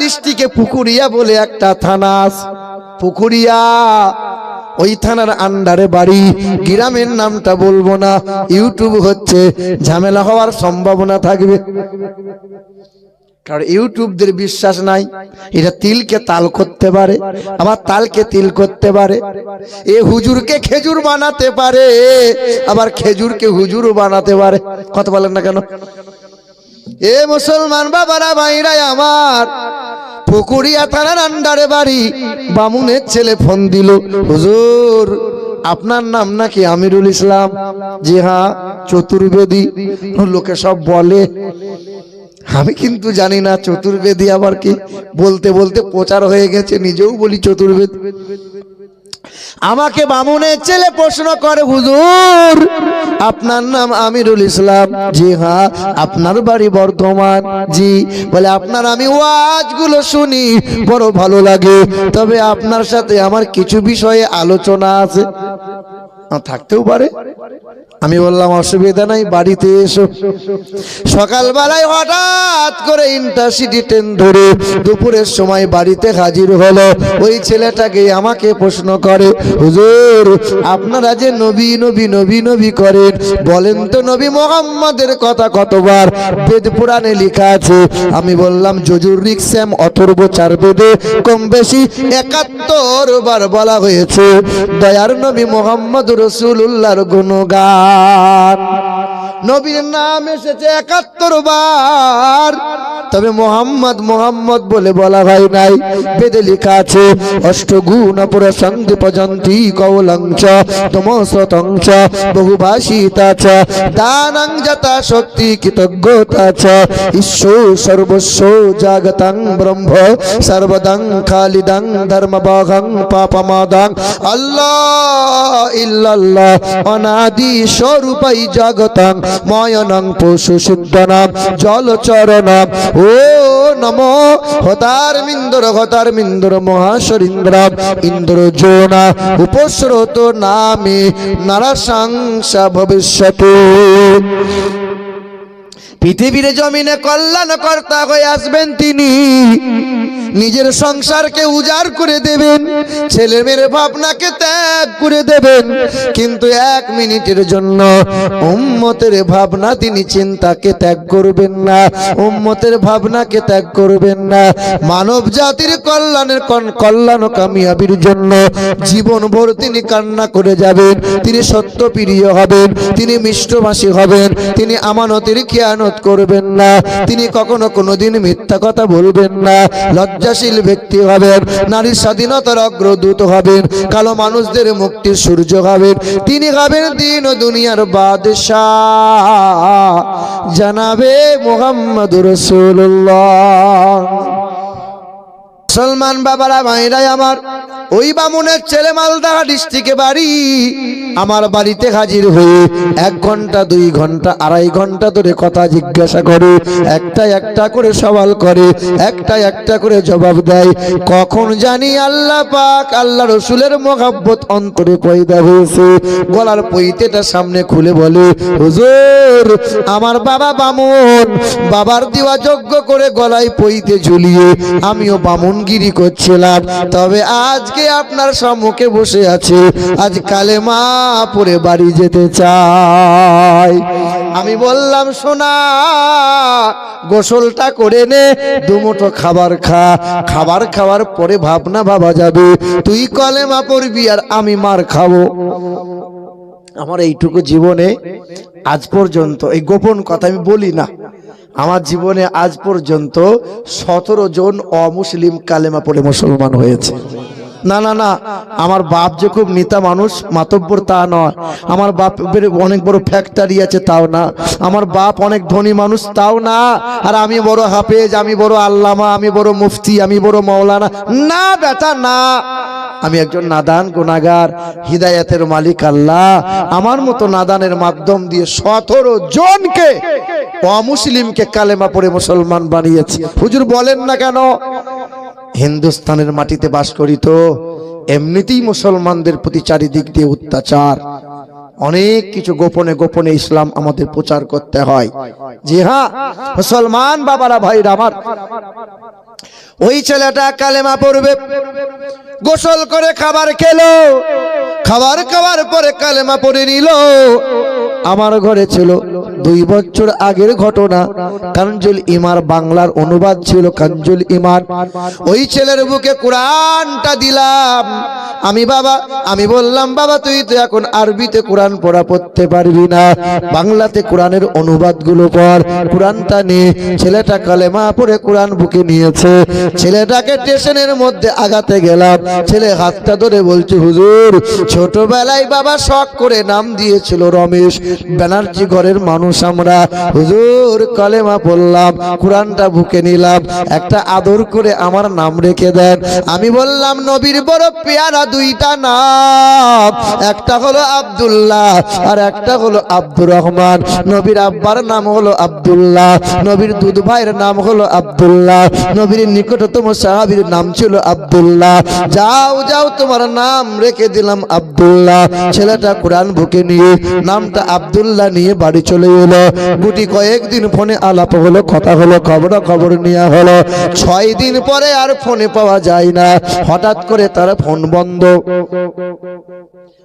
ডিস্ট্রিক্টে পুকুরিয়া বলে একটা থানা আছে, পুকুরিয়া ওই থানার আন্ডারে বাড়ি। গ্রামের নামটা বলবো না, ইউটিউব হচ্ছে, ঝামেলা হওয়ার সম্ভাবনা থাকবে, কারণ ইউটিউবদের বিশ্বাস নাই, এটা তিলকে তাল করতে পারে, আবার তালকে তিল করতে পারে। এ হুজুরকে খেজুর বানাতে পারে, আবার খেজুরকে হুজুর বানাতে পারে। কথা বলেন না কেন? এ মুসলমান বাবারা ভাইরা আমার, পুকুরিয়া থানার আন্ডারে বাড়ি। বামুনের ছেলে ফোন দিল, হুজুর আপনার নাম নাকি আমিরুল ইসলাম? জি হ্যাঁ, চতুর্বেদী। লোকে সব বলে, আমি কিন্তু জানি না চতুর্বেদী আবার কি। বলতে বলতে প্রচার হয়ে গেছে, নিজেও বলি চতুর্বেদী। আমাকে বামুনের ছেলে প্রশ্ন করে, হুজুর আপনার নাম আমিরুল ইসলাম? জি হ্যাঁ। আপনার বাড়ি বর্ধমান? জি। বলে আপনার আমি ওয়াজগুলো শুনি, বড় ভালো লাগে, তবে আপনার সাথে আমার কিছু বিষয়ে আলোচনা আছে। থাকতেও পারে। আমি বললাম অসুবিধা নাই, বাড়িতে এসো। সকালবেলায় হঠাৎ করে ইন্টারসিটি ট্রেন ধরে দুপুরের সময় বাড়িতে হাজির হলো। ওই ছেলেটাকে আমাকে প্রশ্ন করে, হুজুর আপনারা যে নবী নবী নবী নবী করেন, বলেন তো নবী মুহাম্মদের কথা কতবার বেদ পুরাণে লেখা আছে? আমি বললাম যজুর ঋক শ্যাম অথর্ব চার বেদে কম বেশি ৭১ বার বলা হয়েছে দয়ার নবী মুহাম্মদ রাসূলুল্লাহর গুণগান। নবীর নাম এসেছে ৭১ বার, তবে মোহাম্মদ মোহাম্মদ বলে বলা হয় নাই। বেদে লেখা আছে অষ্টগুণ প্রসঙ্গে পজন্তি কৌলংচ তমসতংচ বহুভাষিতা চ দানং যথা শক্তি কৃতজ্ঞতা চ ঈশ্বর সর্বস্ব জাগতং ব্রহ্ম সর্বদং খালিদং ধর্মবাহং পাপমাদং আল্লাহ ইল্লাল্লাহ অনাদি স্বরূপাই জগতং ময়নং পশু সিদ্ধনাম জলচরণাম ও নমো হতার মিন্দর মহাশরীন্দ্রাম ইন্দ্র জোনা উপস্রোত নামে নারাশংসা ভবিষ্যতে। পৃথিবীর জমিনে কল্যাণকর্তা হয়ে আসবেন তিনি, নিজের সংসারকে উজাড় করে দেবেন, ছেলে মেয়ের ভাবনাকে ত্যাগ করে দেবেন, কিন্তু 1 মিনিটের জন্য উম্মতের ভাবনা তিনি চিন্তাকে ত্যাগ করবেন না, উম্মতের ভাবনাকে ত্যাগ করবেন না। মানব জাতির কল্যাণ ও কামিয়াবির জন্য জীবনভর তিনি কান্না করে যাবেন। তিনি সত্যপ্রিয় হবেন, তিনি মিষ্টভাষী হবেন, তিনি আমানতের খেয়ানত করবেন না, তিনি কখনো কোনোদিন মিথ্যা কথা বলবেন না, লজ্জাশীল ব্যক্তি হবেন, নারীর স্বাধীনতার অগ্রদূত হবেন, কালো মানুষদের মুক্তির সূর্য হবেন। তিনি হবেন দিন ও দুনিয়ার বাদশাহ জানাবে মুহাম্মদুর রাসূলুল্লাহ। মুসলমান বাবারা ভাইরাই আমার, ওই বামুনের ছেলে মালদা ডিস্ট্রিক্টে বাড়ি। আমার বাড়িতে হাজির হয়ে 1 ঘন্টা 2 ঘন্টা 2.5 ঘন্টা ধরে কথা জিজ্ঞাসা করে, একটা একটা করে সওয়াল করে, একটা একটা করে জবাব দেয়। কখন জানি আল্লাহ পাক আল্লাহ রসুলের মহব্বত অন্তরে পয়দা হয়েছে, গলার পৈতেটা সামনে খুলে বলে, হুজুর আমার বাবা বামুন, বাবার দেওয়া যজ্ঞ করে গলায় পৈতে ঝুলিয়ে আমিও বামুনগিরি করছিলাম, তবে আজকে আপনার সম্মুখে বসে আছে, আজ কালেমা পড়ে বাড়ি যেতে চাই। আমি বললাম শোনা, গোসলটা করে নে, 2 মুঠো খাবার খা, খাবার খাওয়ার পরে ভাবনা ভাবা যাবে, তুই কালেমা পড়বি আর আমি মার খাবো। আমার এইটুকু জীবনে আজ পর্যন্ত, এই গোপন কথা আমি বলি না, আমার জীবনে আজ পর্যন্ত 17 জন অমুসলিম কালেমা পড়ে মুসলমান হয়েছে। না না না, আমার বাপ যে খুব নেতা মানুষ মাতব্বর তা নয়, আমার বাপের অনেক বড় ফ্যাক্টরি আছে তাও না, আমার বাপ অনেক ধনী মানুষ তাও না, আর আমি বড় হাফেজ, আমি বড় আল্লামা, আমি বড় মুফতি, আমি বড় মাওলানা, না বেটা না। আমি একজন নাদান গুনাহগার, হিদায়াতের মালিক আল্লাহ আমার মতো নাদানের মাধ্যম দিয়ে 17 জনকে অমুসলিমকে কালেমা পড়ে মুসলমান বানিয়েছে। হুজুর বলেন না কেন? হিন্দুস্তানের মাটিতে বাস করি তো এমনিতেই মুসলমানদের প্রতি চারিদিক দিয়ে অত্যাচার, অনেক কিছু গোপনে গোপনে ইসলাম আমাদের প্রচার করতে হয়। জি হ্যাঁ মুসলমান বাবারা ভাইরা আমার, ওই ছেলেটা কালেমা পড়বে, গোসল করে খাবার খেলো, খাবার খাওয়ার পরে কালেমা পড়ে নিল। আমার ঘরে ছিল 2 বছর আগের ঘটনা, কানজুল ইমান বাংলার অনুবাদ ছিল কানজুল ইমান। ওই ছেলের বুকে কোরআনটা দিলাম আমি বললাম বাবা তুই তো এখন আরবিতে কোরআন পড়তে পারবি না, বাংলাতে কোরআনের অনুবাদগুলো পড়, কোরআনটা নিয়ে। ছেলেটা কালেমা পড়ে কোরআন বুকে নিয়েছে। ছেলেটাকে স্টেশনের মধ্যে আগাতে গেলাম, ছেলে হাতটা ধরে বলছে হুজুর ছোটবেলায় বাবা শখ করে নাম দিয়েছিল রমেশ ব্যানার্জি, ঘরের মানুষ আমরা, হুজুর কালেমা পড়লাম, কোরআনটা বুকে নিলাম, একটা আদর করে আমার নাম রেখে দেন। আমি বললাম নবীর বড় পেয়ারা 2টা নাম, একটা হলো আব্দুল্লাহ আর একটা হলো আব্দুর রহমান। নবীর আব্বার নাম হলো আব্দুল্লাহ, নবীর দুধ ভাইয়ের নাম হলো আব্দুল্লাহ, নবীর নিকটতম সাহাবীর নাম ছিল আব্দুল্লাহ। যাও যাও তোমার নাম রেখে দিলাম আব্দুল্লাহ। ছেলেটা কোরআন বুকে নিয়ে নামটা আব্দুল্লাহ নিয়ে বাড়ি চলে এলো। গুটি কয়েকদিন ফোনে আলাপ হলো, কথা হলো, খবর নেওয়া হলো। 6 দিন পরে আর ফোনে পাওয়া যায় না, হঠাৎ করে তার ফোন বন্ধ,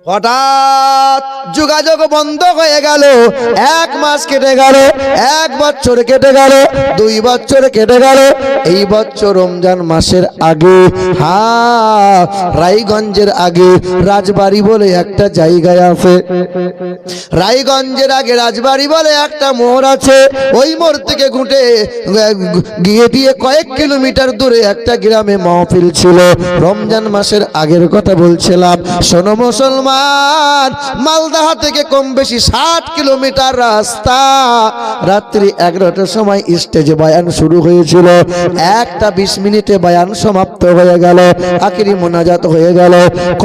হঠাৎ যোগাযোগ বন্ধ হয়ে গেল। 1 মাস কেটে গেল, 1 বছর কেটে গেল, 2 বছর কেটে গেল। এই বছর রমজান মাসের আগে, হ্যাঁ রায়গঞ্জের আগে রাজবাড়ি বলে একটা জায়গায় আছে, রায়গঞ্জের আগে রাজবাড়ি বলে একটা মোড় আছে। ওই মোড় থেকে ঘুটে গিয়ে কয়েক কিলোমিটার দূরে একটা গ্রামে মাহফিল ছিল। রমজান মাসের আগের কথা বলছিলাম। শোনো মুসলমান, মালদাহ থেকে কম বেশি 60 কিলোমিটার রাস্তা। রাত্রি 11টার সময় স্টেজে বয়ান শুরু হয়েছিল, 1টা 20 মিনিটে বয়ান সমাপ্ত হয়ে গেল, আখিরি মোনাজাত হয়ে গেল।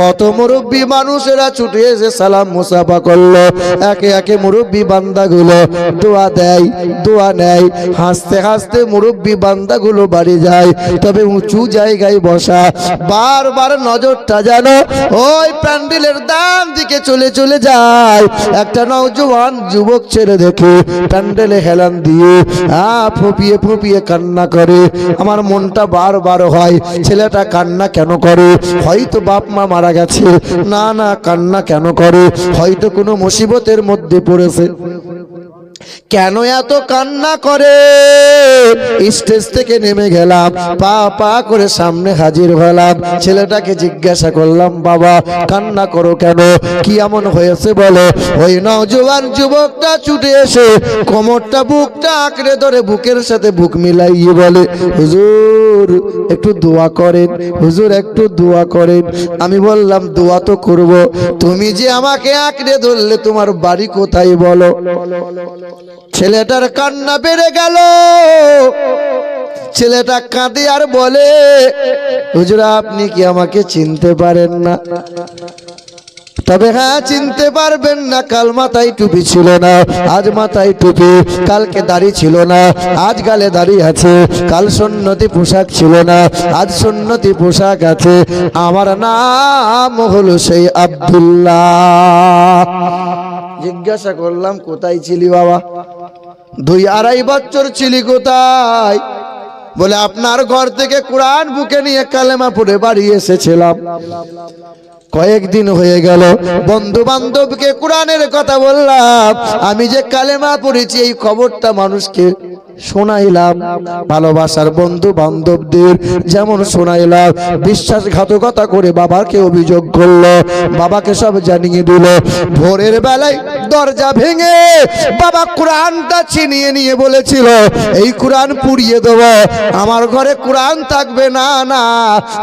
কত মুরব্বী মানুষেরা ছুটে এসে সালাম মুসাফা করলো। একে একে মুরব্বী বান্দাগুলো দোয়া দেয়, দোয়া নেয়, হাসতে হাসতে মুরব্বী বান্দাগুলো বাড়ি যায়। তবে উঁচু জায়গায় বসা, বারবার নজরটা যেন ওই প্যান্ডেলের ডান দিকে চলে যায়। একটা নওজোয়ান যুবক ছেলে দেখে প্যান্ডেলে হেলান দিয়ে ফুপিয়ে ফুপিয়ে কান্না করে। আমার মনটা বারবার হয় ছেলেটা কান্না কেন করে? হয়তো বাপ মা মারা গেছে, না না কান্না কেন করে? হয়তো কোনো মুসিবতের মধ্যে পড়েছে। কেন এত কান্না করে? স্টেজ থেকে নেমে গেলাম, পা পা করে সামনে হাজির হলাম। ছেলেটাকে জিজ্ঞাসা করলাম বাবা কান্না করো কেন, কি এমন হয়েছে বলো? ওই নওজোয়ান যুবকটা ছুটে এসে কোমরটা বুকটা আঁকড়ে ধরে বুকের সাথে বুক মিলাইয়ে বলে হুজুর একটু দোয়া করেন, হুজুর একটু দোয়া করেন। আমি বললাম দোয়া তো করব, তুমি যে আমাকে আঁকড়ে ধরলে তোমার বাড়ি কোথায় বলো? ছেলেটার কান্না বেড়ে গেল। ছেলেটা কাঁদে আর বলে হুজুর আপনি কি আমাকে চিনতে পারেন না? তবে হ্যাঁ চিনতে পারবেন না, কাল মাথায় টুপি ছিল না, আজ মাথায় টুপি, কালকে দাড়ি ছিল না, আজ গালে দাড়ি আছে, কাল সুন্নতি পোশাক ছিল না, আজ সুন্নতি পোশাক আছে। আমার নাম হলো সেই আব্দুল্লাহ। জিজ্ঞাসা করলাম কোথায় ছিলি বাবা? 2-2.5 বছর ছিলি কোথায়? বলে আপনার ঘর থেকে কোরআন বুকে নিয়ে কালেমা পড়ে বাড়ি এসেছিলাম। কয়েকদিন হয়ে গেল, বন্ধু বান্ধবকে কোরআনের কথা বললাম, আমি যে কালেমা পড়েছি এই খবরটা মানুষকে শোনাইলাম। ভালোবাসার বন্ধু বান্ধবদের যেমন শোনাইলাম, বিশ্বাসঘাতকতা করে বাবাকে অভিযোগ করলো, বাবাকে সব জানিয়ে দিল। ভোরের বেলায় দরজা ভেঙে বাবা কোরআনটা ছিনিয়ে নিয়ে বলেছিল এই কোরআন পুড়িয়ে দেব, আমার ঘরে কোরআন থাকবে না। না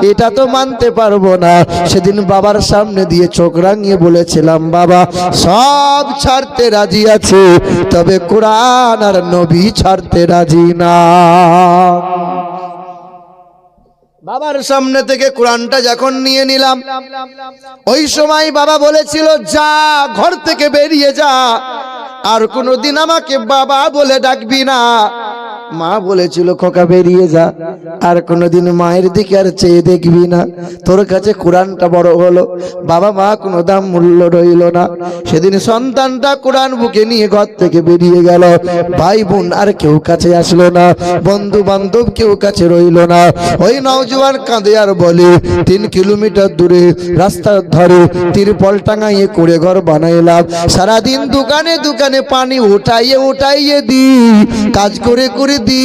এটা তো মানতে পারবো না। সেদিন বাবার সামনে দিয়ে চোখ রাঙিয়ে বলেছিলাম বাবা সব ছাড়তে রাজি আছে, তবে কোরআন আর নবী ছাড়তে রাজি না। বাবার সামনে থেকে কোরআনটা যখন নিয়ে নিলাম, ওই সময় বাবা বলেছিল যা ঘর থেকে বেরিয়ে যা, আর কোনোদিন আমাকে বাবা বলে ডাকবি না। মা বলেছিল খোকা বেরিয়ে যা, আর কোনোদিন মায়ের দিকে আর চেয়ে দেখবি না, তোর কাছে কোরআনটা বড় হলো। বাবা মা কোনো দাম মূল্য রইল না। সেদিন সন্তানটা কোরআন বুকে নিয়ে ঘর থেকে বেরিয়ে গেল। ভাই বোন আর কেউ কাছে আসলো না, বন্ধু বান্ধব কেউ কাছে রইল না। ওই নওজোয়ান কাঁদে আর বলে 3 কিলোমিটার দূরে রাস্তার ধারে তিরপল টাঙাইয়ে করে ঘর বানাইলাম, সারাদিন দোকানে দোকানে পানি উঠাইয়ে দি, কাজ করে করে দি,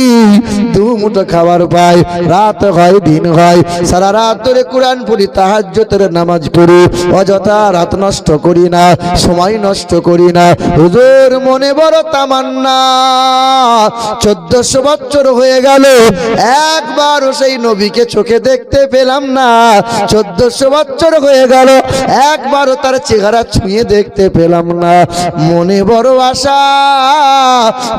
2 মুঠো খাবার পাই, রাত হয় দিন হয়, সারা রাত ধরে কোরআন পড়ি, তাহাজ্জুদের নামাজ পড়ি, অযথা রাত নষ্ট করি না, সময় নষ্ট করি না। হুজুর মনে বড় তামান্না, 1400 বছর হয়ে গেল, একবারও সেই নবীকে চোখে দেখতে পেলাম না। 1400 বছর হয়ে গেল, একবারও তার চেহারা ছুঁয়ে দেখতে পেলাম না। মনে বড় আশা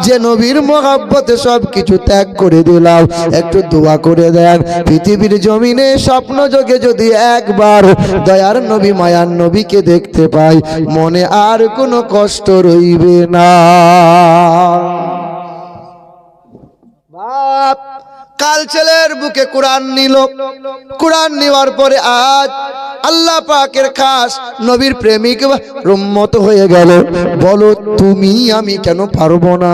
যে নবীর মহব্বতে সব কিছু ত্যাগ করে দিলাম। একটু দোয়া করে দেন, পৃথিবীর জমিনে স্বপ্ন যোগে যদি একবার দয়ার নবী মায়ার নবীকে দেখতে পাই, মনে আর কোনো কষ্ট রইবে না। বাপ কাল ছেলের বুকে কোরআন নিল, কোরআন নেওয়ার পরে আজ আল্লাহ পাকের খাস নবীর প্রেমিক উম্মত হয়ে গেল। বলো তুমি আমি কেন পারবো না?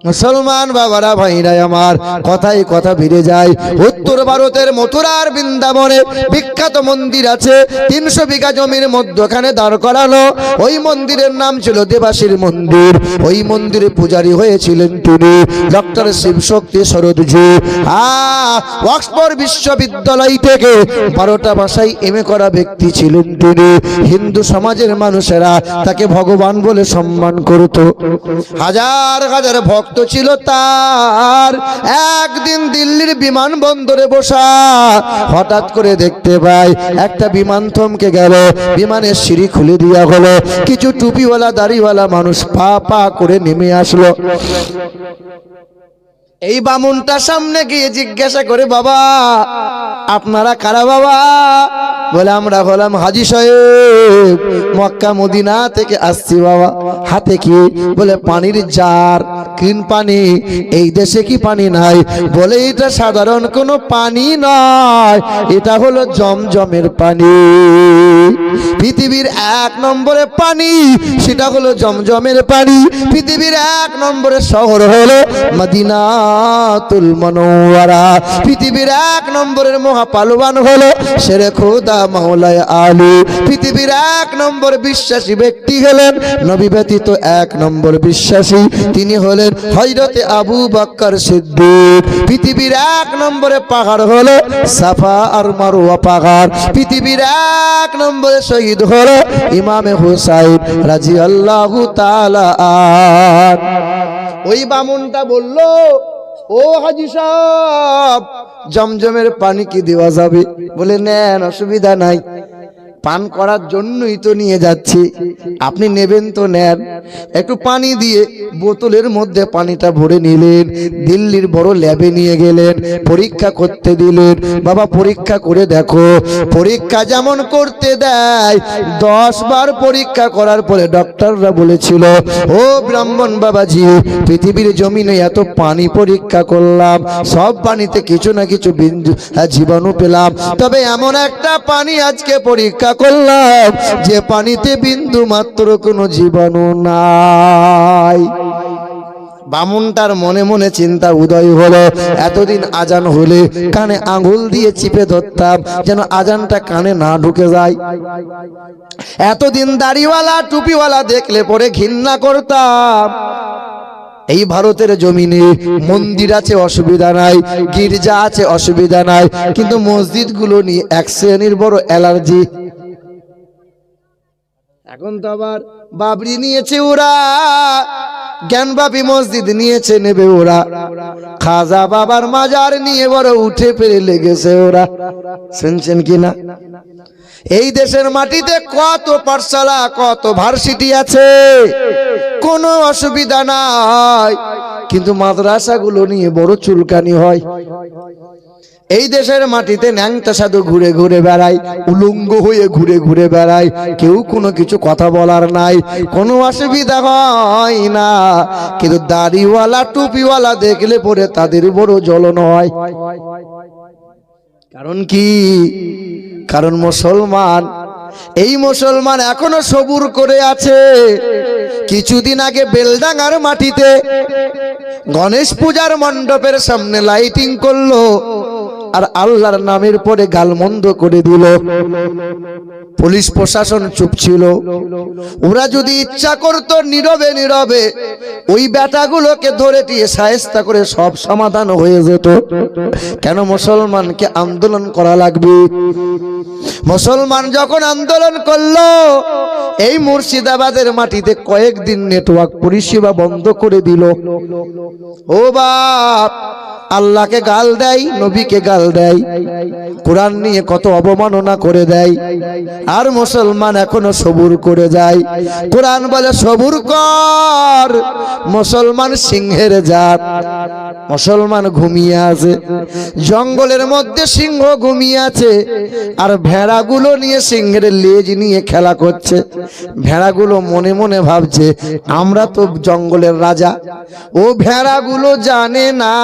মুসলমান বাবারা ভাইরা আমার, কথাই কথা ভিড়ে যায়। উত্তর ভারতের মথুরার বৃন্দাবনে বিখ্যাত মন্দির আছে, 300 বিঘা জমির মধ্যখানে দাঁড় করানো। ওই মন্দিরের নাম ছিল দেবাশীর মন্দির। ওই মন্দিরে পূজারী হয়েছিলেন তিনি ডক্টর শিবশক্তি শরৎজি। অক্সফোর্ড বিশ্ববিদ্যালয় থেকে 12টা ভাষায় এমএ করা ব্যক্তি ছিলেন তিনি। হিন্দু সমাজের মানুষেরা তাকে ভগবান বলে সম্মান করত। হাজার হাজার ভক্ত ছিল তার। একদিন দিল্লির বিমানবন্দরে বসা হঠাৎ করে দেখতে পাই একটা বিমান থমকে গেল, বিমানের সিঁড়ি খুলে দেওয়া হলো। কিছু টুপিওয়ালা দাড়িওয়ালা মানুষ পা পা করে নেমে আসলো। এই বামুনটা সামনে গিয়ে জিজ্ঞাসা করে, বাবা আপনারা কারা বাবা? বলে আমরা হলাম হাজী সাহেব, মক্কা মদিনা থেকে আসছি বাবা। হাতে কি? বলে পানির জার। কিন পানি? এই দেশে কি পানি নাই? বলে এটা সাধারণ কোনো পানি নয়, এটা হলো জমজমের পানি। পৃথিবীর 1 নম্বরে পানি, সেটা হলো জমজমের পানি। পৃথিবীর 1 নম্বরে শহর হলো মদিনাতুল মুনাওয়ারা। পৃথিবীর 1 নম্বরের মহাপালওয়ান হলো শেরে খোদা মাওলানা আলী। পৃথিবীর 1 নম্বর বিশ্বাসী ব্যক্তি হলেন, নবী ব্যতীত 1 নম্বর বিশ্বাসী তিনি হলেন হযরতে আবু বকর সিদ্দিক। পৃথিবীর 1 নম্বরে পাহাড় হলো সাফা আর মারওয়া পাহাড়। পৃথিবীর 1 নম্বরে শহীদ হলো ইমামে হুসাইন রাদিয়াল্লাহু তাআলা আন। ওই বামুনটা বলল, ও হাজী সাহেব জমজমের পানি কি দেওয়া যাবে? বলে নেন, অসুবিধা নাই, পান করার জন্যই তো নিয়ে যাচ্ছি, আপনি নেবেন তো নেন। একটু পানি দিয়ে বোতলের মধ্যে পানিটা ভরে নিলেন, দিল্লির বড় ল্যাবে নিয়ে গেলেন, পরীক্ষা করতে দিলেন। বাবা পরীক্ষা করে দেখো। পরীক্ষা যেমন করতে দেয়, 10 বার পরীক্ষা করার পরে ডক্টররা বলেছিল, ও ব্রাহ্মণ বাবাজি, পৃথিবীর জমিনে এত পানি পরীক্ষা করলাম, সব পানিতে কিছু না কিছু জীবাণু পেলাম, তবে এমন একটা পানি আজকে পরীক্ষা করলাম যে পানিতে বিন্দু মাত্র কোনো জীবাণু নাই। বামুনটার মনে মনে চিন্তা উদয় হলো, এতদিন আজান হলে কানে আঙুল দিয়ে চিপে ধরতাম যেন আজানটা কানে না ঢুকে যায়। এতদিন দাড়িওয়ালা টুপিওয়ালা দেখলে পরে ঘৃণা করতাম। এই ভারতের জমিনে মন্দির আছে অসুবিধা নাই, গির্জা আছে অসুবিধা নাই, কিন্তু মসজিদগুলো নিয়ে 1 শ্রেণীর বড় অ্যালার্জি। এখন তো আবার বাবরি নিয়েছে ওরা, জ্ঞানবাপী মসজিদ নিয়েছে নেবে ওরা, খাজা বাবার মাজার নিয়ে বড় উঠে পেরে লেগেছে ওরা। শুনছেন কিনা? এই দেশের মাটিতে কত পাঠশালা, কত ভার্সিটি আছে, কোনো অসুবিধা নাই, কিন্তু মাদ্রাসাগুলো নিয়ে বড় চুলকানি হয়। এই দেশের মাটিতে ন্যাংটা সাধু ঘুরে ঘুরে বেড়ায়, উলঙ্গ হয়ে ঘুরে ঘুরে বেড়ায়, কেউ কোনো কিছু কথা বলার নাই, কোনো অসুবিধা হয় না। কিন্তু দাড়িওয়ালা টুপিওয়ালা দেখলে পরে তাদের বড় জ্বলন হয়। কারণ কি? কারণ মুসলমান, এই মুসলমান এখনো সবুর করে আছে। কিছুদিন আগে বেলডাঙ্গার মাটিতে গণেশ পূজার মণ্ডপের সামনে লাইটিং করলো, আর আল্লাহর নামের পরে গালমন্দ করে দিল। পুলিশ প্রশাসন চুপ ছিল। ওরা যদি ইচ্ছা করতো নীরবে নীরবে ওই বেটাগুলোকে ধরে দিয়ে শায়েস্তা করে সব সমাধান হয়ে যেত। কেন মুসলমানকে আন্দোলন করা লাগবে? মুসলমান যখন আন্দোলন করলো, এই মুর্শিদাবাদের মাটিতে কয়েকদিন নেটওয়ার্ক পরিষেবা বন্ধ করে দিল। ও বাপ, আল্লাহকে গাল দেয়, নবীকে গাল দেয়, কোরআন নিয়ে কত অবমাননা করে দেয়, আর মুসলমান এখনো সবুর করে যায়। কোরআন বলে সবুর কর। মুসলমান সিংহের জাত, মুসলমান ঘুমিয়ে আছে, জঙ্গলের মধ্যে সিংহ ঘুমিয়ে আছে, আর ভেড়াগুলো নিয়ে সিংহের লেজ নিয়ে খেলা করছে। ভেড়াগুলো মনে মনে ভাবছে আমরা তো জঙ্গলের রাজা। ও ভেড়াগুলো জানে না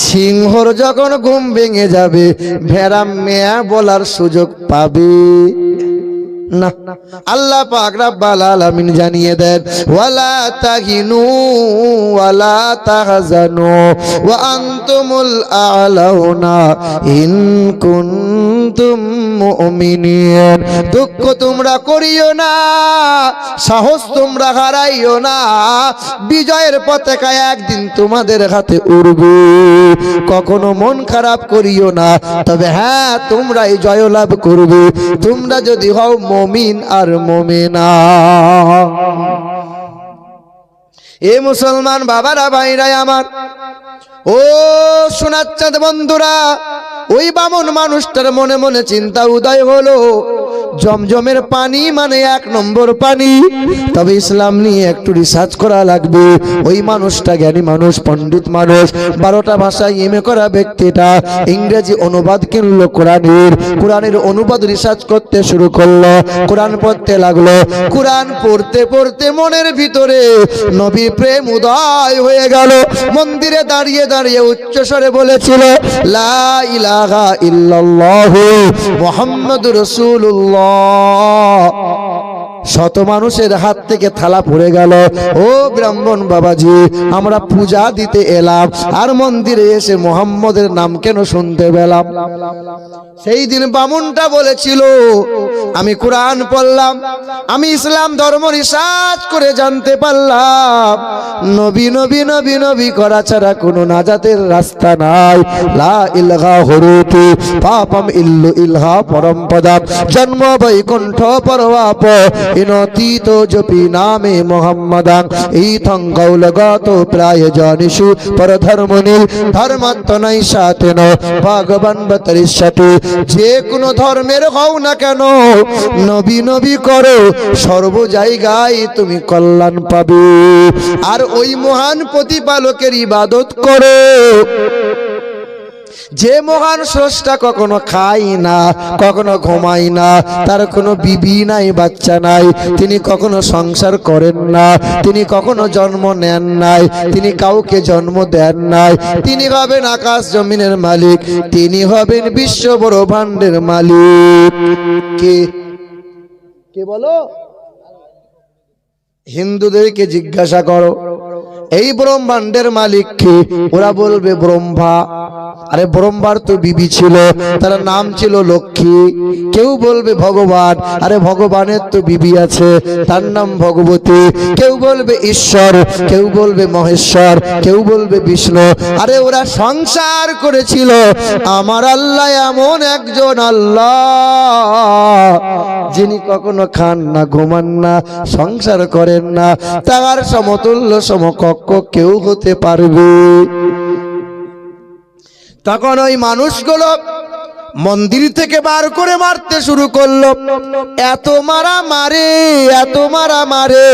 সিংহর যখন ঘুম ভেঙে যাবে ভেড়া মেয়া বলার সুযোগ পাবে না। আল্লাহ পাক রব্বুল আলামিন জানিয়ে দেন, ওয়ালা তাহিনু ওয়ালা তাহজানু ওয়া আনতুমুল আ'লাউনা ইন কুনতুম মুমিনিন। দুঃখ তোমরা করিও না, সাহস তোমরা হারাইও না, বিজয়ের পতাকা একদিন তোমাদের হাতে উড়বে। কখনো মন খারাপ করিও না, তবে হ্যাঁ তোমরাই জয়লাভ করবে, তোমরা যদি হও মুমিন আর মুমিনা। এ মুসলমান বাবারা, ভাইরা আমার, ও শোনাচ্ছেন বন্ধুরা, ওই বামন মানুষটার মনে মনে চিন্তা উদয় হলো, জমজমের পানি মানে এক নম্বর পানি, তবে ইসলাম নিয়ে একটু রিসার্চ করা লাগবে। ওই মানুষটা জ্ঞানী মানুষ, পণ্ডিত মানুষ, 12টা ভাষায় এমএ করা ব্যক্তিটা ইংরেজি অনুবাদ কিনলো কোরআনের অনুবাদ রিসার্চ করতে শুরু করলো, কোরআন পড়তে লাগলো। কোরআন পড়তে পড়তে মনের ভিতরে নবীর প্রেম উদয় হয়ে গেল। মন্দিরে দাঁড়িয়ে দাঁড়িয়ে উচ্চস্বরে বলেছিল, লা ইলাহা ইল্লাল্লাহু মুহাম্মাদুর রাসূলুল্লাহ। শত মানুষের হাত থেকে থালা পড়ে গেল। ও ব্রাহ্মণ বাবাজি, আমরা পূজা দিতে এলাম, আর মন্দিরে এসে মুহাম্মদের নাম কেন শুনতে পেলাম? সেই দিন বামুনটা বলেছিল, আমি কোরআন পড়লাম, আমি ইসলাম ধর্ম রিসার্চ করে জানতে পারলাম নবী নবী নবী নবী করা ছাড়া কোনো নাজাতের রাস্তা নাই। লা ইলাহা হরুতু পাপম ইল্লু ইলহা পরমপদম জন্ম বৈকুণ্ঠ পরবাপ ইনতীত জপি নামে মোহাম্মদাং ইথং গৌলগত প্রায় জানিষু পরধর্মনিল ধর্মাত্মনাই সাতেন ভগবান বতরিষ্যতি। যে কোনো ধর্মের হও না কেন, নবী নবী করো, সর্ব জায়গায় তুমি কল্যাণ পাবে। আর ওই মহান প্রতিপালকের ইবাদত করো, যে মহান স্রষ্টা কখনো খায় না, কখনো ঘুমায় না, তার কোনো বিবি নাই, বাচ্চা নাই, তিনি কখনো সংসার করেন না, তিনি কখনো জন্ম নেন নাই, তিনি কাউকে জন্ম দেন নাই, তিনি হবেন আকাশ জমিনের মালিক, তিনি হবেন বিশ্ব ব্রহ্মাণ্ডের মালিক। কে বলো? হিন্দুদেরকে জিজ্ঞাসা করো এই ব্রহ্মাণ্ডের মালিক কে? ওরা বলবে ব্রহ্মা। আরে ব্রহ্মার তো বিবি ছিল, তার নাম ছিল লক্ষ্মী। কেউ বলবে ভগবান, আরে ভগবানের তো বিবি আছে, তার নাম ভগবতী। কেউ বলবে ঈশ্বর, কেউ বলবে মহেশ্বর, কেউ বলবে বিষ্ণু। আরে ওরা সংসার করেছিল। আমার আল্লাহ এমন একজন আল্লাহ যিনি কখনো খান না, ঘুমান না, সংসার করেন না, তার সমতুল্য সমকক্ষ কেউ হতে পারবে? তখন ওই মানুষগুলো মন্দির থেকে বার করে মারতে শুরু করলো। এত মারা মারে, এত মারা মারে,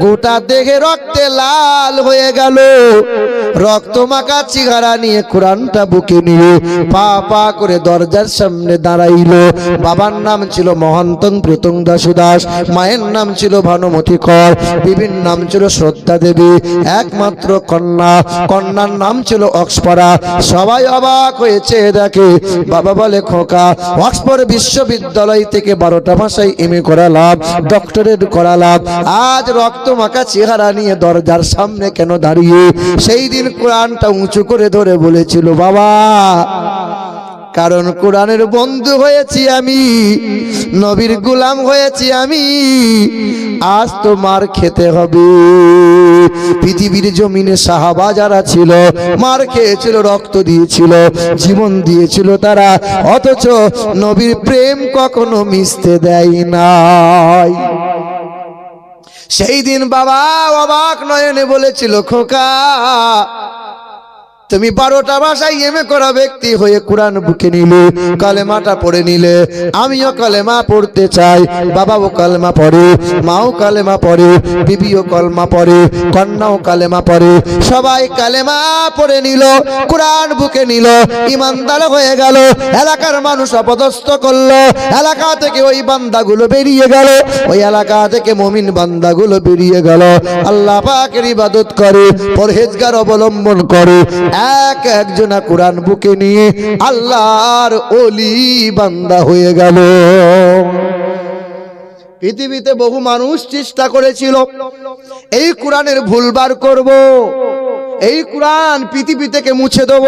গোটা দেহে রক্তে লাল হয়ে গেল। রক্ত মাখা চেহারা নিয়ে কোরআনটা বুকে নিয়ে পা পা করে দরজার সামনে দাঁড়াইল। বাবার নাম ছিল মহন্তং প্রতং দাসুদাস, মায়ের নাম ছিল ভানুমতি কর, বিবির নাম ছিল শ্রদ্ধা দেবী, একমাত্র কন্যা, কন্যার নাম ছিল অক্সপরা। সবাই অবাক হয়েছে দেখে। বাবা বলে, খোকা, অক্সফোর্ড বিশ্ববিদ্যালয় থেকে 12টা ভাষায় এমএ করালাম, ডক্টরেট করালাম, আজ রক্ত মাখা চেহারা নিয়ে দরজার সামনে কেন দাঁড়িয়ে? সেই দিন কোরআনটা উঁচু করে ধরে বলেছিল, বাবা, কারণ কোরআনের বন্ধু হয়েছি আমি, নবীর গোলাম হয়েছি আমি, আজ তো মার খেতে হবে। পৃথিবীর জমিনে সাহাবা যারা ছিল, মার খেয়েছিল, রক্ত দিয়েছিল, জীবন দিয়েছিল তারা, অথচ নবীর প্রেম কখনো মিশতে দেয় নাই। সেই দিন বাবা অবাক নয়নে বলেছিল, খোকা, তুমি 12টা ভাষায় এমএ করা ব্যক্তি হয়ে কোরআন বুকে নিলে, কালেমাটা পড়ে নিলে, আমিও কালেমা পড়তে চাই। বাবাও কালেমা পড়ে, মাও কালেমা পড়ে, বিবিও কালেমা পড়ে, কন্যাও কালেমা পড়ে, সবাই কালেমা পড়ে নিল, কোরআন বুকে নিল, ইমানদার হয়ে গেল। এলাকার মানুষ অপদস্থ করলো, এলাকা থেকে ওই বান্দাগুলো বেরিয়ে গেল, ওই এলাকা থেকে মুমিন বান্দাগুলো বেরিয়ে গেল, আল্লাহ পাকের ইবাদত করে, পরহেজগার অবলম্বন করে, এক একজনা কোরআন বুকে নিয়ে আল্লাহর ওলি বান্দা হয়ে গেল। পৃথিবীতে বহু মানুষ চেষ্টা করেছিল এই কোরআনের ভুল বার করব, এই কোরআন পৃথিবী থেকে মুছে দেব।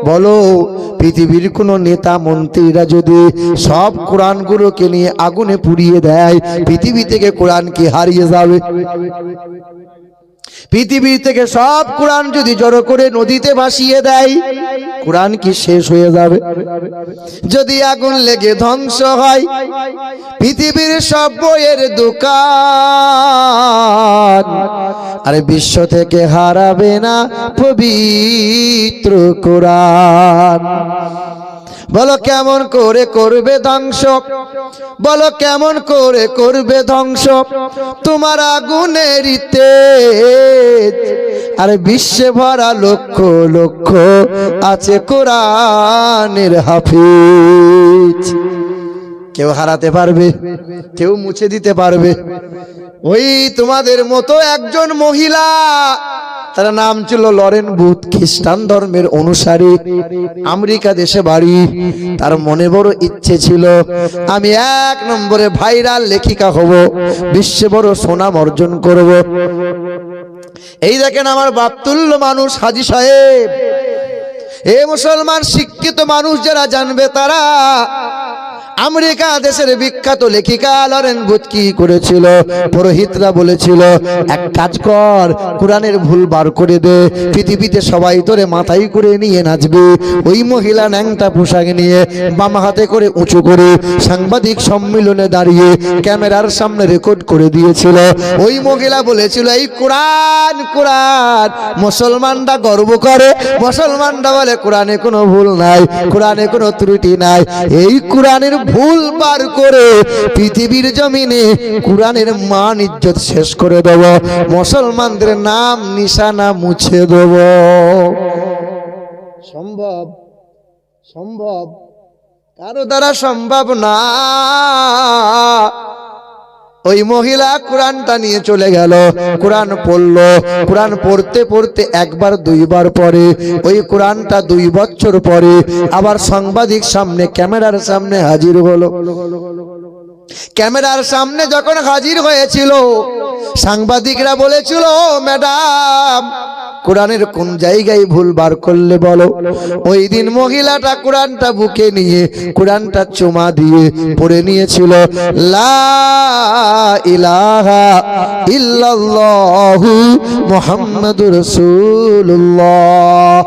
বলো, পৃথিবীর কোন নেতা মন্ত্রীরা যদি সব কোরআনগুলোকে নিয়ে আগুনে পুড়িয়ে দেয়, পৃথিবী থেকে কোরআন কি হারিয়ে যাবে? পৃথিবী থেকে সব কোরআন যদি জড়ো করে নদীতে ভাসিয়ে দেয়, কোরআন কি শেষ হয়ে যাবে? যদি আগুন লেগে ধ্বংস হয় পৃথিবীর সব বইয়ের দোকান, আরে বিশ্ব থেকে হারাবে না পবিত্র কোরআন। বলো কেমন করে করবে ধ্বংস, বলো কেমন করে করবে ধ্বংস তোমার আগুনের তেজ? আরে বিশ্বে ভরা লক্ষ লক্ষ আছে কোরআনের হাফিজ। কেউ হারাতে পারবে? কেউ মুছে দিতে পারবে? ওই তোমাদের মতো একজন মহিলা, তার নাম ছিল লরেন বুথ, খ্রিস্টান ধর্মের অনুসারী, আমেরিকা দেশে বাড়ি। তার মনে বড় ইচ্ছে ছিল, আমি 1 নম্বরে ভাইরাল লেখিকা হব, বিশ্বে বড় সুনাম অর্জন করব। এই দেখেন আমার বাপতুল্য মানুষ হাজী সাহেব, এ মুসলমান শিক্ষিত মানুষ যারা জানবে তারা আমেরিকা দেশের বিখ্যাত লেখিকা লরেন বুথ কি করেছিল? পুরোহিতরা বলেছিল, এক কাজ কর, কোরআনের ভুল বার করে দে, পৃথিবীতে সবাই তোরে মাথায় করে নিয়ে নাচবে। ওই মহিলা ন্যাংটা পোশাক নিয়ে বাম হাতে করে উঁচু করে সাংবাদিক সম্মেলনে দাঁড়িয়ে ক্যামেরার সামনে রেকর্ড করে দিয়েছিল। ওই মহিলা বলেছিল, এই কোরআন, কোরআন মুসলমানরা গর্ব করে, মুসলমানরা বলে কোরআনে কোনো ভুল নাই, কোরআনে কোনো ত্রুটি নাই। এই কোরআনের ভুল বার করে পৃথিবীর জমিনে কোরআনের মান ইজ্জত শেষ করে দেব, মুসলমানদের নাম নিশানা মুছে দেব। সম্ভব? সম্ভব? কারো দ্বারা সম্ভব না। ওই মহিলা কোরআনটা নিয়ে চলে গেল, কোরআন পড়লো, কোরআন পড়তে পড়তে একবার দুইবার পরে ওই কোরআনটা 2 বছর পরে আবার সাংবাদিক সামনে ক্যামেরার সামনে হাজির হলো। ক্যামেরার সামনে যখন হাজির হয়েছিল, সাংবাদিকরা বলেছিল, ম্যাডাম কোরআনের কোন জায়গায় ভুল বার করলে বলো। ওই দিন মহিলাটা কোরআনটা বুকে নিয়ে কোরআনটা চুমা দিয়ে পড়ে নিয়েছিল, লা ইলাহা ইল্লাল্লাহু মুহাম্মাদুর রাসূলুল্লাহ।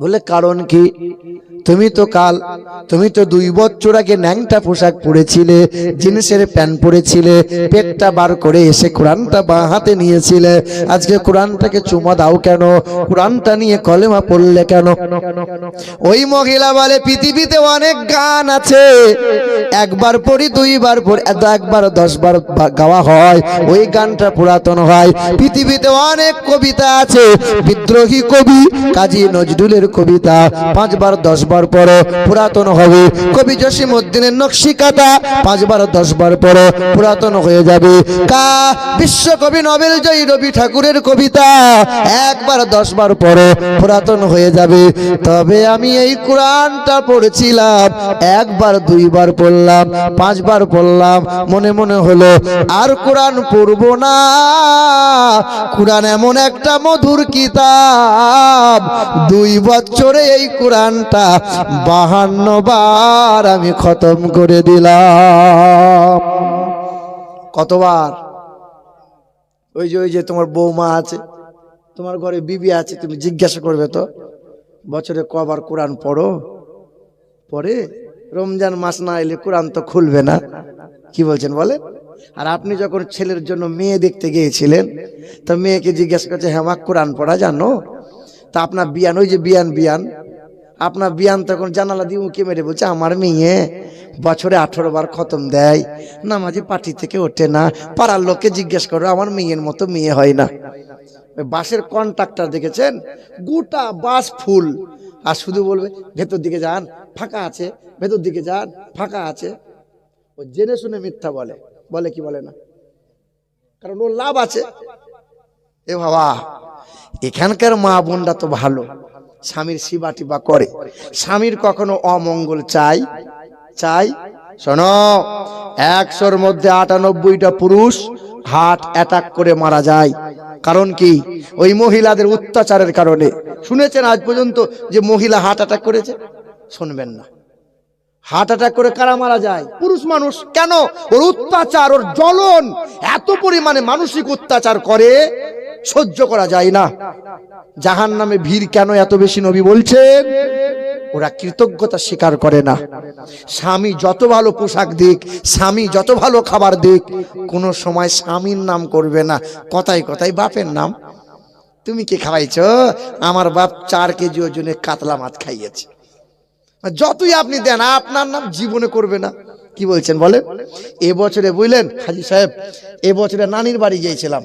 বলে কারণ কি? তুমি তো 2 বছর আগে ন্যাংটা পোশাক পরেছিলে, জিন্সের প্যান্ট পরেছিলে, পেটটা বার করে এসে কোরআনটা বাঁ হাতে নিয়েছিলে। আজকে কোরআনটাকে চুমা দাও কেন? কোরআনটা নিয়ে কলেমা পড়লে কেন? ওই মহিলা বলে পৃথিবীতে অনেক গান আছে, একবার পড়ি 2 বার পড়ি, একবার 10 বার গাওয়া হয়, ওই গানটা পুরাতন হয়। পৃথিবীতে অনেক কবিতা আছে, বিদ্রোহী কবি কাজী নজরুলের কবিতা 5 বার 10 বার পড়ো পুরাতন হবে। কবি জসিমউদ্দিনের নকশিকাতা 5 বার 10 বার পড়ো পুরাতন হয়ে যাবে। বিশ্বকবি নোবেল জয়ী রবি ঠাকুরের কবিতা 1 বার 10 বার পড়ো পুরাতন হয়ে যাবে। তবে আমি এই কোরআনটা পড়েছিলাম, 1 বার 2 বার পড়লাম, 5 বার পড়লাম, মনে মনে হলো আর কোরআন পড়বো না। কোরআন এমন একটা মধুর কিতাব, 2 বছরে এই কোরআনটা 52 বার আমি খতম করে দিলাম। কতবার? ওই যে তোমার বৌমা আছে, তোমার ঘরে বিবি আছে, তুমি জিজ্ঞাসা করবে তো বছরে কবার কোরআন পড়ো? পরে রমজান মাস না এলে কোরআন তো খুলবে না। কি বলছেন বলে? আর আপনি যখন ছেলের জন্য মেয়ে দেখতে গিয়েছিলেন, তো মেয়েকে জিজ্ঞাসা করছে হ্যাঁ মা কোরআন পড়া জানো? তা আপনার বিয়ান, ওই যে বিয়ান আপনার বিয়ান তখন জানালা দিয়ে উঁকি মেরে বলছে আমার মেয়ে বছরে 18 বার খতম দেয়, নামাজে পাটি থেকে ওঠে না, পাড়ার লোককে জিজ্ঞেস করো আমার মেয়ের মতো মেয়ে হয় না। বাসের কন্ট্রাক্টর দেখেছেন, গোটা বাস ফুল, আর শুধু বলবে ভেতর দিকে যান ফাঁকা আছে, ভেতর দিকে যান ফাঁকা আছে। ও জেনে শুনে মিথ্যা বলে কি বলে না? কারণ ওর লাভ আছে। এ বাবা, এখানকার মা বোনরা তো ভালো, স্বামীর সেবা টিবা করে, স্বামীর কখনো অমঙ্গল চাই? শোনো, 100-র মধ্যে 98টা পুরুষ হার্ট অ্যাটাক করে মারা যায়। কারণ কি? ওই মহিলাদের অত্যাচারের কারণে। শুনেছেন আজ পর্যন্ত যে মহিলা হার্ট অ্যাটাক করেছে? শুনবেন না। হার্ট অ্যাটাক করে কারা মারা যায়? পুরুষ মানুষ। কেন? ওর অত্যাচার, ওর জ্বলন এত পরিমাণে মানসিক অত্যাচার করে, সহ্য করা যায় না। জাহান্নামে ভিড় কেন এত বেশি? নবী বলছেন ওরা কৃতজ্ঞতা স্বীকার করে না। স্বামী যত ভালো পোশাক দিক, স্বামী যত ভালো খাবার দিক, কোনো সময় স্বামীর নাম করবে না, কথায় কথায় বাপের নাম। তুমি কি খাওয়াইছ? আমার বাপ 4 কেজি ওজনে কাতলা মাছ খাইয়েছে। যতই আপনি দেন আপনার নাম জীবনে করবে না। কি বলছেন বলে? এবছরে বুঝলেন হাজি সাহেব, এবছরে নানির বাড়ি গিয়েছিলাম।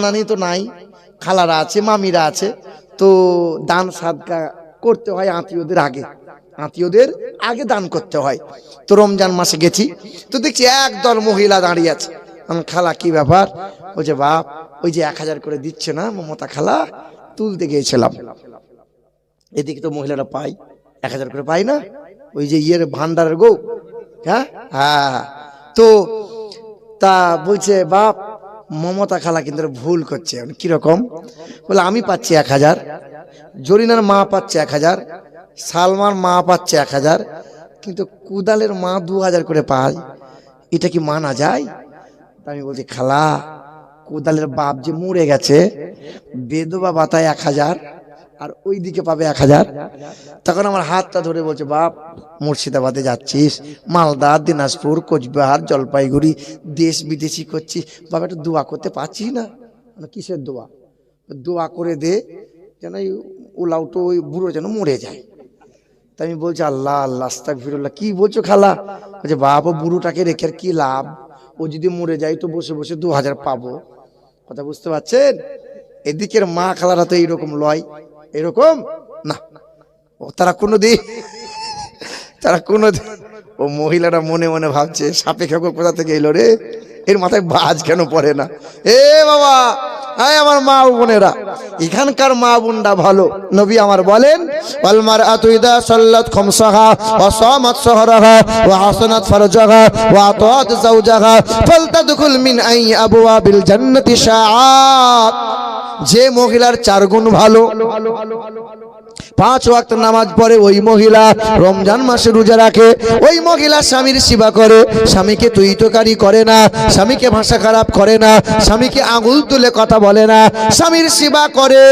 নানি তো নাই, খালারা আছে, মামিরা আছে, তো দান সাদকা করতে হয় আত্মীয়দের আগে দান করতে হয়। তো রমজান মাসে গেছি, তো দেখছি একদল মহিলা দাঁড়িয়ে আছে। আমি খালা কি ব্যাপার? ওই যে বাপ, ওই যে 1000 করে দিচ্ছে না মমতা খালা, তুলতে গিয়েছিলাম। এদিকে তো মহিলারা পাই 1000 করে পাই না, ওই যে ভান্ডারের গো। হ্যাঁ, তো তা বলছে বাপ মমতা খালা কিন্তু ভুল করছে। কিরকম? বলে আমি পাচ্ছি 1000, জরিনার মা পাচ্ছে 1000, সালমার মা পাচ্ছে 1000, কিন্তু কুদালের মা 2000 করে পায়। এটা কি মানা যায়? আমি বলছি খালা, কুদালের বাপ যে মরে গেছে, বেদবা ভাতায় 1000, আর ওই দিকে পাবে 1000। তখন আমার হাতটা ধরে বলছে বাপ মুর্শিদাবাদে যাচ্ছিস, মালদা, দিনাজপুর, কোচবিহার, জলপাইগুড়ি, দেশ বিদেশি করছিস, বাবা একটু দোয়া করতে পারছিস না? কিসের দোয়া? দোয়া করে দে যেন ওলাউটো ওই বুড়ো যেন মরে যায়। তাই আমি বলছি আল্লাহ আল্লাহ আস্তাগফিরুল্লাহ। কি বলছো খালা? বলছে বাপ ও বুড়োটাকে রেখে আর কি লাভ, ও যদি মরে যায় তো বসে বসে 2000 পাবো। কথা বুঝতে পারছেন? এদিকের মা খালারা তো এইরকম লয়, এরকম না। তারা কোনোদিন ও মহিলারা মনে মনে ভাবছে সাপে খেকো কোথা থেকে এলো রে, এর মাথায় বাজ কেন পড়ে না? এ বাবা, হ্যাঁ আমার মা বোনেরা, এখানকার মা বোনরা ভালো। নবী আমার বলেন ওয়াল মারআতু ইযা সাল্লাত খামসাহা ওয়া সামাত সাহরাহা ওয়া হাসানাত ফারজাহা ওয়া আতাত যাওজাহা ফালতাদখুল মিন আই আবওয়াবিল জান্নাতি শাআত। যে মহিলার 4 গুণ ভালো, 5 ওয়াক্ত নামাজ পড়ে, ওই মহিলা রমজান মাসে রোজা রাখে, ওই মহিলা স্বামীর সেবা করে, স্বামীকে তুইতকারি করে না, স্বামীকে ভাষা খারাপ করে না, স্বামীকে আঙুল তুলে কথা বলে না, স্বামীর সেবা করে।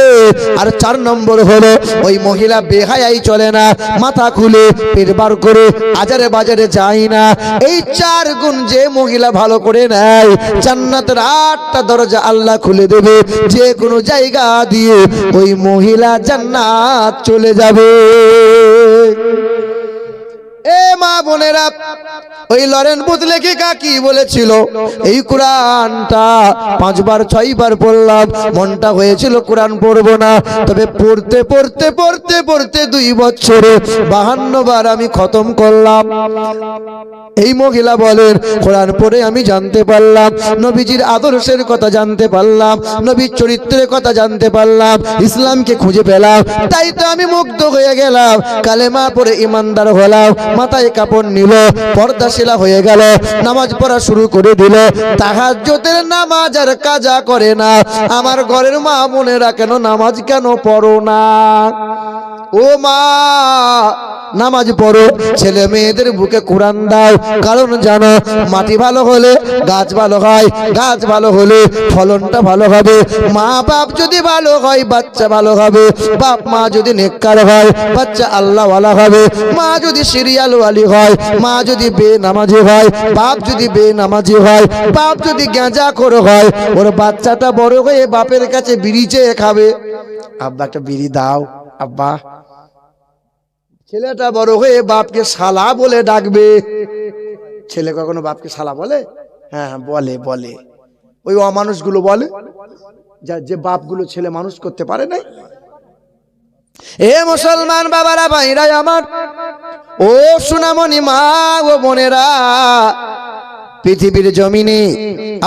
আর 4 নম্বর হলো ওই মহিলা বেহায়াই চলে না, মাথা খুলে পেট বার করে আজারে বাজারে যায় না। এই 4 গুণ যে মহিলা ভালো করে নেয়, জান্নাতের 8টা দরজা আল্লাহ খুলে দেবে, যে কোনো জায়গা দিয়ে ওই মহিলা জান্নাত চলে যাবে। এ মা বোনেরা, ওই লরেন বুথ লেখিকা কি বলেছিল, এই কোরআনটা 5 বার 6 বার পড়লাম, মনটা হয়েছিল কোরআন পড়বো না, তবে পড়তে পড়তে পড়তে পড়তে 2 বছরে 52 বার আমি খতম করলাম। এই মহিলা বলেন, কোরআন পড়ে আমি জানতে পারলাম, নবীজির আদর্শের কথা জানতে পারলাম, নবীর চরিত্রের কথা জানতে পারলাম, ইসলামকে খুঁজে পেলাম, তাই তো আমি মুগ্ধ হয়ে গেলাম। কালেমা পড়ে ইমানদার হলাম, মাথায় কাপড় নিল, পর্দাশীলা হয়ে গেল, নামাজ পড়া শুরু করে দিল। তাহাজ্জুদের নামাজ আর কাজা করে না। আমার ঘরের মা বোনেরা, কেন নামাজ কেন পড়ো না? ও মা, নামাজ পড়ো, ছেলে মেয়েদের বুকে কোরআন দাও, কারণ জানো মাটি ভালো হলে গাছ ভালো হয়, গাছ ভালো হলে ফলনটা ভালো হবে, মা বাপ যদি ভালো হয় বাচ্চা ভালো হবে, বাপ মা যদি নেককার হয় বাচ্চা আল্লাহওয়ালা হবে, মা যদি সিরিয়াল ওয়ালি হয়, মা যদি বেনামাজি হয়, বাপ যদি বেনামাজি হয়, বাপ যদি গাঁজাখোর হয়, ওর বাচ্চাটা বড় হয়ে বাপের কাছে বিড়ি চেয়ে খাবে, আব্বা একটা বিড়ি দাও আব্বা। ছেলেটা বড় হয়ে বাপকে শালা বলে ডাকবে। ছেলে কখনো বাপকে শালা বলে? হ্যাঁ বলে, বলে। ওই অমানুষগুলো বলে, যে বাপগুলো ছেলে মানুষ করতে পারে নাই। এ মুসলমান বাবারা, ভাইরা আমার, ও সোনামণি মা ও বোনেরা, পৃথিবীর জমিনে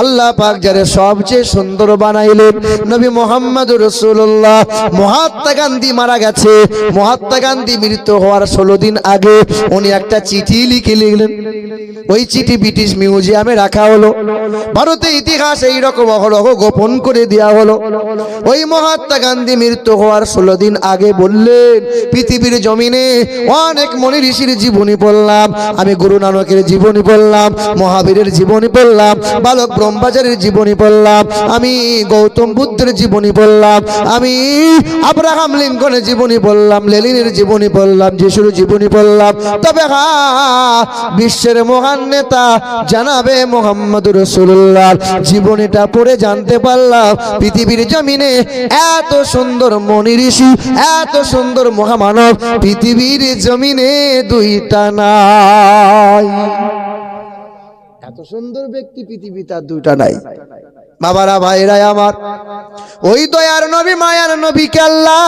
আল্লাহ পাক যারে সবচেয়ে সুন্দর বানাইলেন, নবী মুহাম্মদুর রাসূলুল্লাহ। মহাত্মা গান্ধী মারা গেছে, মহাত্মা গান্ধী মৃত্যু হওয়ার 16 দিন আগে উনি একটা চিঠি লিখে লিখলেন। ওই চিঠি ব্রিটিশ মিউজিয়ামে রাখা হলো। ভারতের ইতিহাস এইরকম অহরহ গোপন করে দেওয়া হলো। ওই মহাত্মা গান্ধী মৃত্যু হওয়ার 16 দিন আগে বললেন, পৃথিবীর জমিনে অনেক মনি ঋষির জীবনী পড়লাম, আমি গুরু নানকের জীবনী পড়লাম, মহাবীরের জীবনী পড়লাম, বালক ব্রহ্মচারীর জীবনী পড়লাম, আমি গৌতম বুদ্ধের জীবনী পড়লাম, আমি আব্রাহাম লিঙ্কনের জীবনী পড়লাম, লেনিনের জীবনী পড়লাম, যিশুর জীবনী পড়লাম, তবে হ্যাঁ, বিশ্বের মহান নেতা জানাবে মুহাম্মদুর রাসূলুল্লাহ জীবনীটা পড়ে জানতে পারলাম, পৃথিবীর জমিনে এত সুন্দর মনি ঋষি, এত সুন্দর মহামানব পৃথিবীর জমিনে 2টা নাই। এত সুন্দর ব্যক্তি পৃথিবীতে আর 2টা নাই। বাবারা, ভাইরা আমার, ওই দয়ার নবী, মায়ার নবীকে আল্লাহ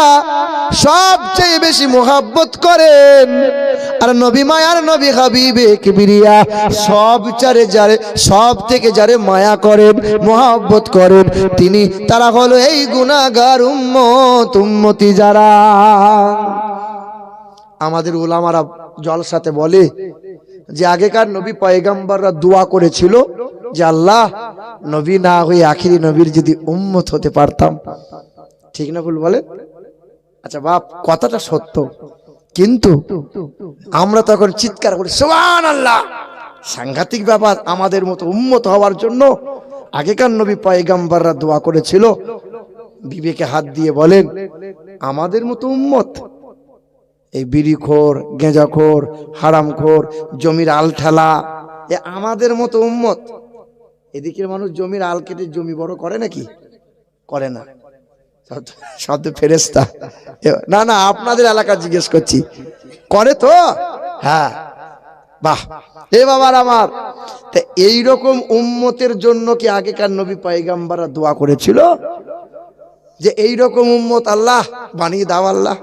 সবচেয়ে বেশি মোহাব্বত করেন। আর নবী মায়ার নবী হাবিবে কিবরিয়া সব থেকে যারে মায়া করেন, মোহাব্বত করেন, তিনি তারা হলো এই গুনাহগার উম্মত, উম্মতি যারা। আমাদের উলামারা জলসাতে বলে যে আগেকার নবী পয়গম্বররা দোয়া করেছিল যে আল্লাহ, নবী না হয়ে আখিরি নবীর যদি উম্মত হতে পারতাম। ঠিক না ভুল বলে? আচ্ছা বাপ, কথাটা সত্য, কিন্তু আমরা তখন চিৎকার করি সুবহানাল্লাহ, সাংঘাতিক ব্যাপার। আমাদের মতো উম্মত হওয়ার জন্য আগেকার নবী পয়গম্বররা দোয়া করেছিল। বিবেকে হাত দিয়ে বলেন, আমাদের মতো উম্মত? এই বিড়িখোর, গেঁজাখোর, হারামখোর, জমির আল ঠেলা, এ আমাদের মতো উম্মত? এদিকের মানুষ জমির আল কেটে জমি বড় করে নাকি? করে না, সব ফেরেশতা। না না, আপনাদের এলাকা জিজ্ঞেস করছি, করে তো? হ্যাঁ, বাহ। এ বাবার আমার, তা এইরকম উম্মতের জন্য কি আগেকার নবী পয়গম্বররা দোয়া করেছিল যে এইরকম উম্মত আল্লাহ বানিয়ে দাও আল্লাহ?